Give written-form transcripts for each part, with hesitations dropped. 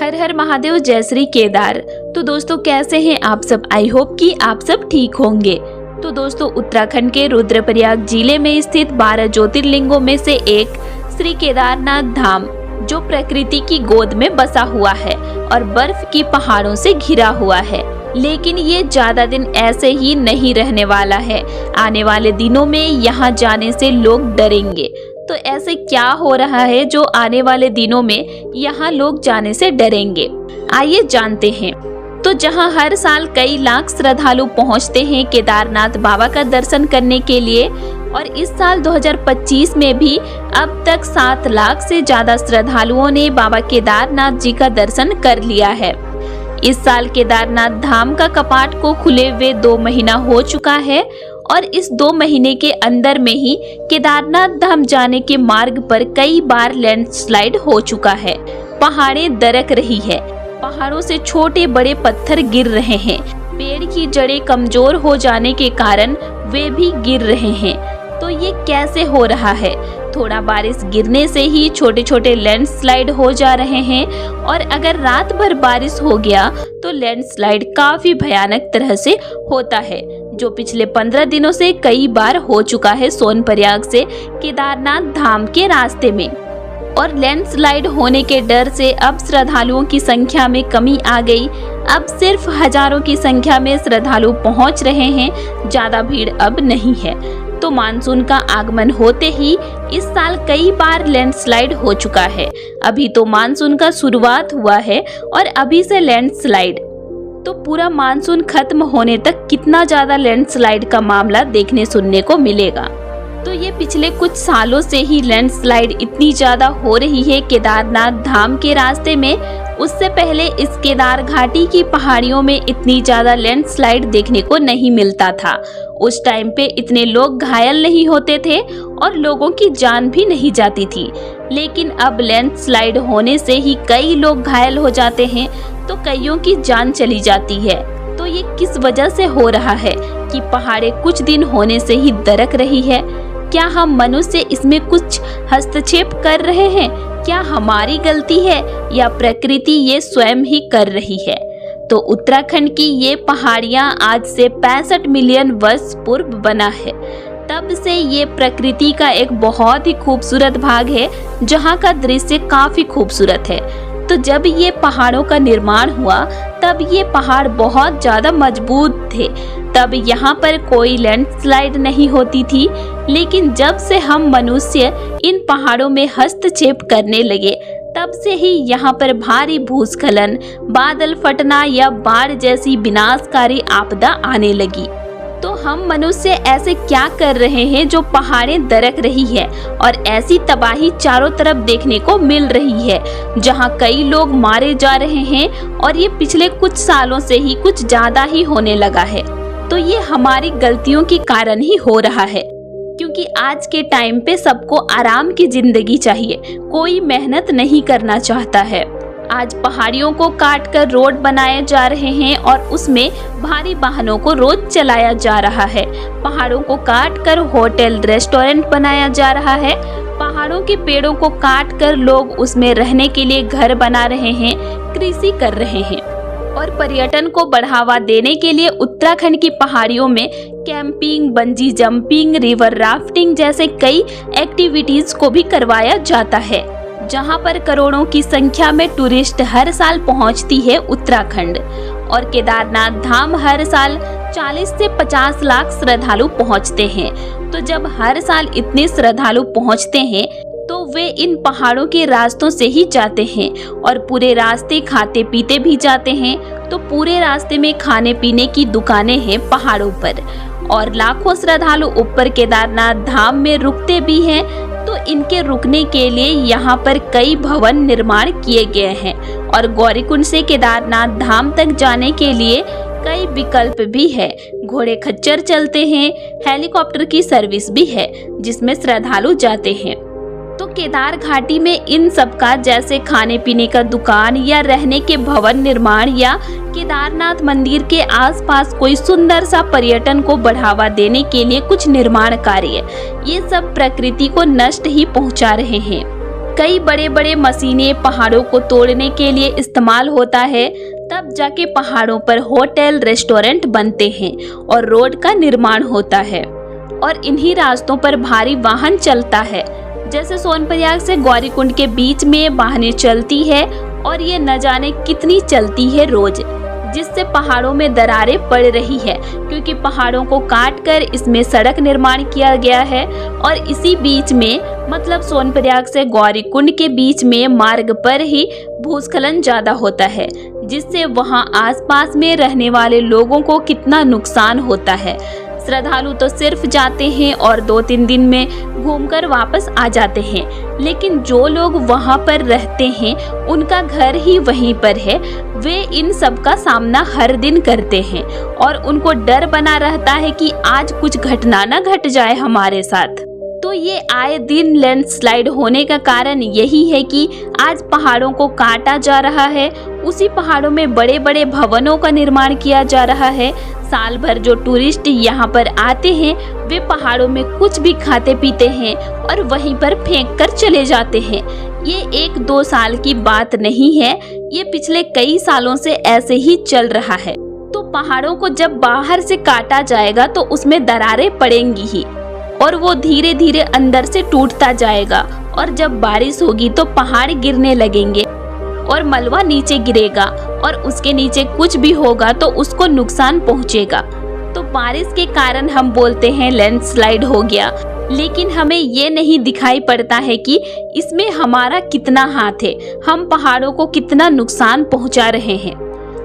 हर हर महादेव, जय श्री केदार। तो दोस्तों कैसे हैं आप सब? आई होप कि आप सब ठीक होंगे। तो दोस्तों उत्तराखंड के रुद्रप्रयाग जिले में स्थित 12 ज्योतिर्लिंगों में से एक श्री केदारनाथ धाम, जो प्रकृति की गोद में बसा हुआ है और बर्फ की पहाड़ों से घिरा हुआ है। लेकिन ये ज्यादा दिन ऐसे ही नहीं रहने वाला है। आने वाले दिनों में यहाँ जाने से लोग डरेंगे। तो ऐसे क्या हो रहा है जो आने वाले दिनों में यहाँ लोग जाने से डरेंगे? आइए जानते हैं। तो जहाँ हर साल कई लाख श्रद्धालु पहुँचते हैं केदारनाथ बाबा का दर्शन करने के लिए, और इस साल 2025 में भी अब तक 7 लाख से ज्यादा श्रद्धालुओं ने बाबा केदारनाथ जी का दर्शन कर लिया है। इस साल केदारनाथ धाम का कपाट को खुले हुए 2 महीना हो चुका है, और इस 2 महीने के अंदर में ही केदारनाथ धाम जाने के मार्ग पर कई बार लैंडस्लाइड हो चुका है। पहाड़ें दरक रही है, पहाड़ों से छोटे बड़े पत्थर गिर रहे हैं, पेड़ की जड़ें कमजोर हो जाने के कारण वे भी गिर रहे हैं। तो ये कैसे हो रहा है? थोड़ा बारिश गिरने से ही छोटे छोटे लैंडस्लाइड हो जा रहे हैं, और अगर रात भर बारिश हो गया तो लैंडस्लाइड काफी भयानक तरह से होता है, जो पिछले 15 दिनों से कई बार हो चुका है सोनप्रयाग से केदारनाथ धाम के रास्ते में। और लैंडस्लाइड होने के डर से अब श्रद्धालुओं की संख्या में कमी आ गई। अब सिर्फ हजारों की संख्या में श्रद्धालु पहुंच रहे हैं, ज्यादा भीड़ अब नहीं है। तो मानसून का आगमन होते ही इस साल कई बार लैंडस्लाइड हो चुका है। अभी तो मानसून का शुरुआत हुआ है और अभी से लैंडस्लाइड, तो पूरा मानसून खत्म होने तक कितना ज्यादा लैंडस्लाइड का मामला देखने सुनने को मिलेगा। तो ये पिछले कुछ सालों से ही लैंडस्लाइड इतनी ज्यादा हो रही है केदारनाथ धाम के रास्ते में। उससे पहले इस केदार घाटी की पहाड़ियों में इतनी ज्यादा लैंडस्लाइड देखने को नहीं मिलता था। उस टाइम पे इतने लोग घायल नहीं होते थे और लोगों की जान भी नहीं जाती थी। लेकिन अब लैंडस्लाइड होने से ही कई लोग घायल हो जाते हैं, तो कईयों की जान चली जाती है। तो ये किस वजह से हो रहा है कि पहाड़ें कुछ दिन होने से ही दरक रही है? क्या हम मनुष्य इसमें कुछ हस्तक्षेप कर रहे हैं? क्या हमारी गलती है या प्रकृति ये स्वयं ही कर रही है? तो उत्तराखंड की ये पहाड़ियां आज से 65 मिलियन वर्ष पूर्व बना है। तब से ये प्रकृति का एक बहुत ही खूबसूरत भाग है, जहाँ का दृश्य काफी खूबसूरत है। तो जब ये पहाड़ों का निर्माण हुआ तब ये पहाड़ बहुत ज्यादा मजबूत थे, तब यहाँ पर कोई लैंडस्लाइड नहीं होती थी। लेकिन जब से हम मनुष्य इन पहाड़ों में हस्तक्षेप करने लगे, तब से ही यहाँ पर भारी भूस्खलन, बादल फटना या बाढ़ जैसी विनाशकारी आपदा आने लगी। तो हम मनुष्य ऐसे क्या कर रहे हैं जो पहाड़ें दरक रही है और ऐसी तबाही चारों तरफ देखने को मिल रही है, जहां कई लोग मारे जा रहे हैं, और ये पिछले कुछ सालों से ही कुछ ज्यादा ही होने लगा है। तो ये हमारी गलतियों के कारण ही हो रहा है, क्योंकि आज के टाइम पे सबको आराम की जिंदगी चाहिए, कोई मेहनत नहीं करना चाहता है। आज पहाड़ियों को काट कर रोड बनाए जा रहे हैं और उसमें भारी वाहनों को रोज चलाया जा रहा है। पहाड़ों को काट कर होटल रेस्टोरेंट बनाया जा रहा है। पहाड़ों के पेड़ों को काट कर लोग उसमें रहने के लिए घर बना रहे हैं, कृषि कर रहे हैं। और पर्यटन को बढ़ावा देने के लिए उत्तराखंड की पहाड़ियों में camping, bungee jumping, river rafting जैसे कई एक्टिविटीज को भी करवाया जाता है, जहां पर करोड़ों की संख्या में टूरिस्ट हर साल पहुंचती है उत्तराखंड। और केदारनाथ धाम हर साल 40 से 50 लाख श्रद्धालु पहुंचते हैं। तो जब हर साल इतने श्रद्धालु पहुंचते हैं तो वे इन पहाड़ों के रास्तों से ही जाते हैं, और पूरे रास्ते खाते पीते भी जाते हैं। तो पूरे रास्ते में खाने पीने की दुकानें हैं पहाड़ों पर, और लाखों श्रद्धालु ऊपर केदारनाथ धाम में रुकते भी हैं। तो इनके रुकने के लिए यहाँ पर कई भवन निर्माण किए गए हैं, और गौरीकुंड से केदारनाथ धाम तक जाने के लिए कई विकल्प भी है। घोड़े खच्चर चलते हैं, हेलीकॉप्टर की सर्विस भी है जिसमें श्रद्धालु जाते हैं। तो केदार घाटी में इन सब का, जैसे खाने पीने का दुकान या रहने के भवन निर्माण, या केदारनाथ मंदिर के आसपास कोई सुंदर सा पर्यटन को बढ़ावा देने के लिए कुछ निर्माण कार्य, ये सब प्रकृति को नष्ट ही पहुंचा रहे हैं। कई बड़े बड़े मशीनें पहाड़ों को तोड़ने के लिए इस्तेमाल होता है, तब जाके पहाड़ों पर होटल रेस्टोरेंट बनते हैं और रोड का निर्माण होता है और इन्हीं रास्तों पर भारी वाहन चलता है। जैसे सोनप्रयाग से गौरीकुंड के बीच में वाहनें चलती है और ये न जाने कितनी चलती है रोज, जिससे पहाड़ों में दरारें पड़ रही है क्योंकि पहाड़ों को काटकर इसमें सड़क निर्माण किया गया है। और इसी बीच में मतलब सोनप्रयाग से गौरीकुंड के बीच में मार्ग पर ही भूस्खलन ज्यादा होता है, जिससे वहां आसपास में रहने वाले लोगों को कितना नुकसान होता है। श्रद्धालु तो सिर्फ जाते हैं और 2-3 दिन में घूमकर वापस आ जाते हैं, लेकिन जो लोग वहां पर रहते हैं उनका घर ही वहीं पर है, वे इन सब का सामना हर दिन करते हैं और उनको डर बना रहता है कि आज कुछ घटना न घट जाए हमारे साथ। तो ये आए दिन लैंडस्लाइड होने का कारण यही है कि आज पहाड़ों को काटा जा रहा है, उसी पहाड़ों में बड़े बड़े भवनों का निर्माण किया जा रहा है। साल भर जो टूरिस्ट यहाँ पर आते हैं वे पहाड़ों में कुछ भी खाते पीते हैं और वहीं पर फेंक कर चले जाते हैं। ये 1-2 साल की बात नहीं है, ये पिछले कई सालों से ऐसे ही चल रहा है। तो पहाड़ों को जब बाहर से काटा जाएगा तो उसमें दरारें पड़ेंगी ही और वो धीरे धीरे अंदर से टूटता जाएगा और जब बारिश होगी तो पहाड़ गिरने लगेंगे और मलबा नीचे गिरेगा और उसके नीचे कुछ भी होगा तो उसको नुकसान पहुंचेगा। तो बारिश के कारण हम बोलते हैं लैंडस्लाइड हो गया, लेकिन हमें ये नहीं दिखाई पड़ता है कि इसमें हमारा कितना हाथ है, हम पहाड़ों को कितना नुकसान पहुंचा रहे हैं।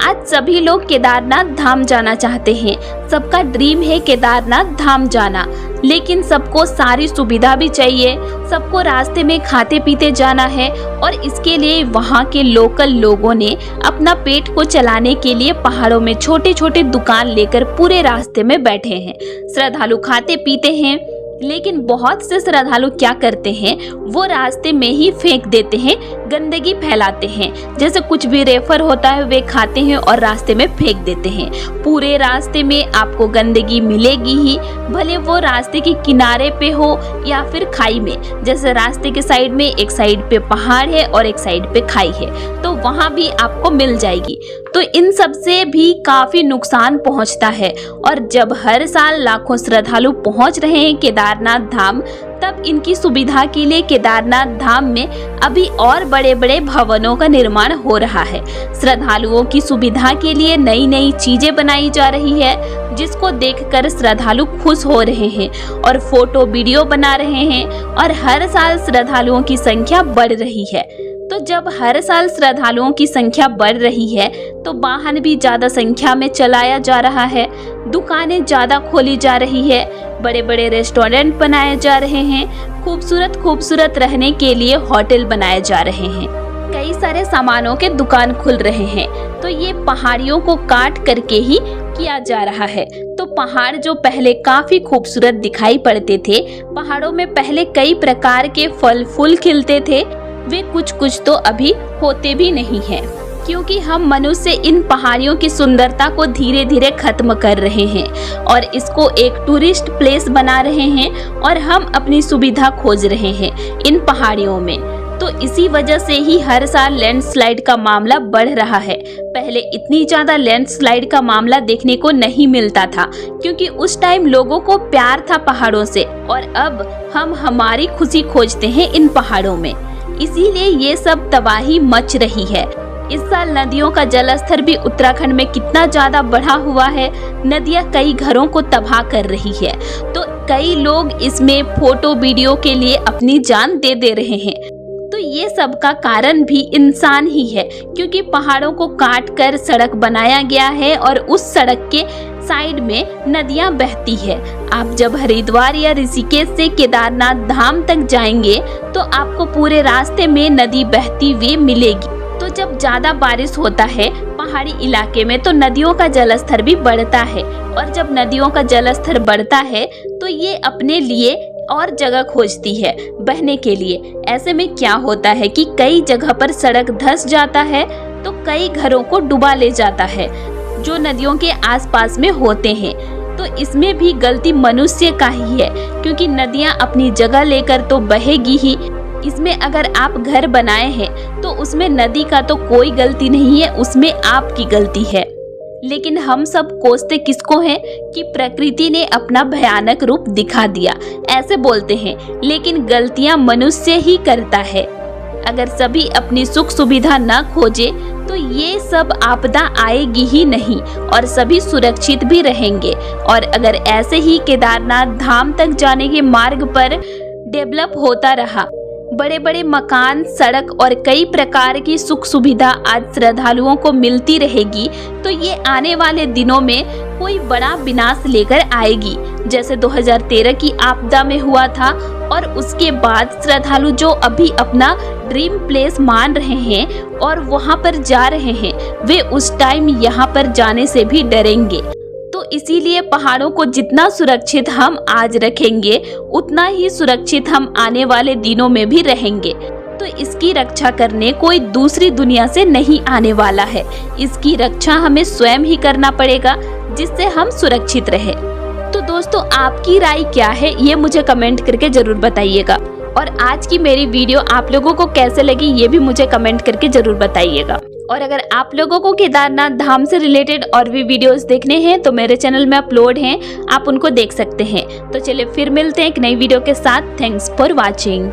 आज सभी लोग केदारनाथ धाम जाना चाहते हैं, सबका ड्रीम है केदारनाथ धाम जाना, लेकिन सबको सारी सुविधा भी चाहिए, सबको रास्ते में खाते पीते जाना है और इसके लिए वहाँ के लोकल लोगों ने अपना पेट को चलाने के लिए पहाड़ों में छोटे छोटे दुकान लेकर पूरे रास्ते में बैठे हैं। श्रद्धालु खाते पीते हैं, लेकिन बहुत से श्रद्धालु क्या करते हैं, वो रास्ते में ही फेंक देते हैं, गंदगी फैलाते हैं। जैसे कुछ भी रेफर होता है वे खाते हैं और रास्ते में फेंक देते हैं। पूरे रास्ते में आपको गंदगी मिलेगी ही, भले वो रास्ते के किनारे पे हो या फिर खाई में। जैसे रास्ते के साइड में एक साइड पे पहाड़ है और एक साइड पे खाई है, तो वहाँ भी आपको मिल जाएगी। तो इन सब से भी काफी नुकसान पहुँचता है और जब हर साल लाखों श्रद्धालु पहुँच रहे हैं केदारनाथ धाम, तब इनकी सुविधा के लिए केदारनाथ धाम में अभी और बड़े बड़े भवनों का निर्माण हो रहा है। श्रद्धालुओं की सुविधा के लिए नई नई चीजें बनाई जा रही है, जिसको देखकर श्रद्धालु खुश हो रहे हैं और फोटो वीडियो बना रहे हैं और हर साल श्रद्धालुओं की संख्या बढ़ रही है। तो जब हर साल श्रद्धालुओं की संख्या बढ़ रही है तो वाहन भी ज्यादा संख्या में चलाया जा रहा है, दुकानें ज्यादा खोली जा रही है, बड़े बड़े रेस्टोरेंट बनाए जा रहे हैं, खूबसूरत खूबसूरत रहने के लिए होटल बनाए जा रहे हैं, कई सारे सामानों के दुकान खुल रहे हैं। तो ये पहाड़ियों को काट करके ही किया जा रहा है। तो पहाड़ जो पहले काफी खूबसूरत दिखाई पड़ते थे, पहाड़ों में पहले कई प्रकार के फल फूल खिलते थे, वे कुछ तो अभी होते भी नहीं हैं, क्योंकि हम मनुष्य इन पहाड़ियों की सुंदरता को धीरे धीरे खत्म कर रहे हैं और इसको एक टूरिस्ट प्लेस बना रहे हैं और हम अपनी सुविधा खोज रहे हैं इन पहाड़ियों में। तो इसी वजह से ही हर साल लैंडस्लाइड का मामला बढ़ रहा है। पहले इतनी ज्यादा लैंडस्लाइड का मामला देखने को नहीं मिलता था, क्योंकि उस टाइम लोगों को प्यार था पहाड़ों से, और अब हम हमारी खुशी खोजते हैं इन पहाड़ों में, इसीलिए ये सब तबाही मच रही है। इस साल नदियों का जलस्तर भी उत्तराखंड में कितना ज्यादा बढ़ा हुआ है, नदियां कई घरों को तबाह कर रही है। तो कई लोग इसमें फोटो वीडियो के लिए अपनी जान दे दे रहे हैं। तो ये सब का कारण भी इंसान ही है, क्योंकि पहाड़ों को काट कर सड़क बनाया गया है और उस सड़क के साइड में नदियां बहती है। आप जब हरिद्वार या ऋषिकेश से केदारनाथ धाम तक जाएंगे तो आपको पूरे रास्ते में नदी बहती हुई मिलेगी। तो जब ज्यादा बारिश होता है पहाड़ी इलाके में तो नदियों का जलस्तर भी बढ़ता है, और जब नदियों का जलस्तर बढ़ता है तो ये अपने लिए और जगह खोजती है बहने के लिए। ऐसे में क्या होता है कि कई जगह पर सड़क धंस जाता है तो कई घरों को डुबा ले जाता है जो नदियों के आसपास में होते हैं। तो इसमें भी गलती मनुष्य का ही है, क्योंकि नदियां अपनी जगह लेकर तो बहेगी ही, इसमें अगर आप घर बनाए हैं तो उसमें नदी का तो कोई गलती नहीं है, उसमें आपकी गलती है। लेकिन हम सब कोसते किसको हैं कि प्रकृति ने अपना भयानक रूप दिखा दिया, ऐसे बोलते हैं। लेकिन गलतियां मनुष्य ही करता है। अगर सभी अपनी सुख सुविधा न खोजे तो ये सब आपदा आएगी ही नहीं और सभी सुरक्षित भी रहेंगे। और अगर ऐसे ही केदारनाथ धाम तक जाने के मार्ग पर डेवलप होता रहा, बड़े बड़े मकान, सड़क और कई प्रकार की सुख सुविधा आज श्रद्धालुओं को मिलती रहेगी, तो ये आने वाले दिनों में कोई बड़ा विनाश लेकर आएगी, जैसे 2013 की आपदा में हुआ था। और उसके बाद श्रद्धालु जो अभी अपना ड्रीम प्लेस मान रहे हैं और वहां पर जा रहे हैं, वे उस टाइम यहाँ पर जाने से भी डरेंगे। तो इसीलिए पहाड़ों को जितना सुरक्षित हम आज रखेंगे, उतना ही सुरक्षित हम आने वाले दिनों में भी रहेंगे। तो इसकी रक्षा करने कोई दूसरी दुनिया से नहीं आने वाला है। इसकी रक्षा हमें स्वयं ही करना पड़ेगा, जिससे हम सुरक्षित रहे। तो दोस्तों, आपकी राय क्या है ये मुझे कमेंट करके जरूर बताइएगा। और आज की मेरी वीडियो आप लोगों को कैसे लगी ये भी मुझे कमेंट करके जरूर बताइएगा। और अगर आप लोगों को केदारनाथ धाम से रिलेटेड और भी वीडियोस देखने हैं तो मेरे चैनल में अपलोड हैं, आप उनको देख सकते हैं। तो चलिए फिर मिलते हैं एक नई वीडियो के साथ। Thanks for watching.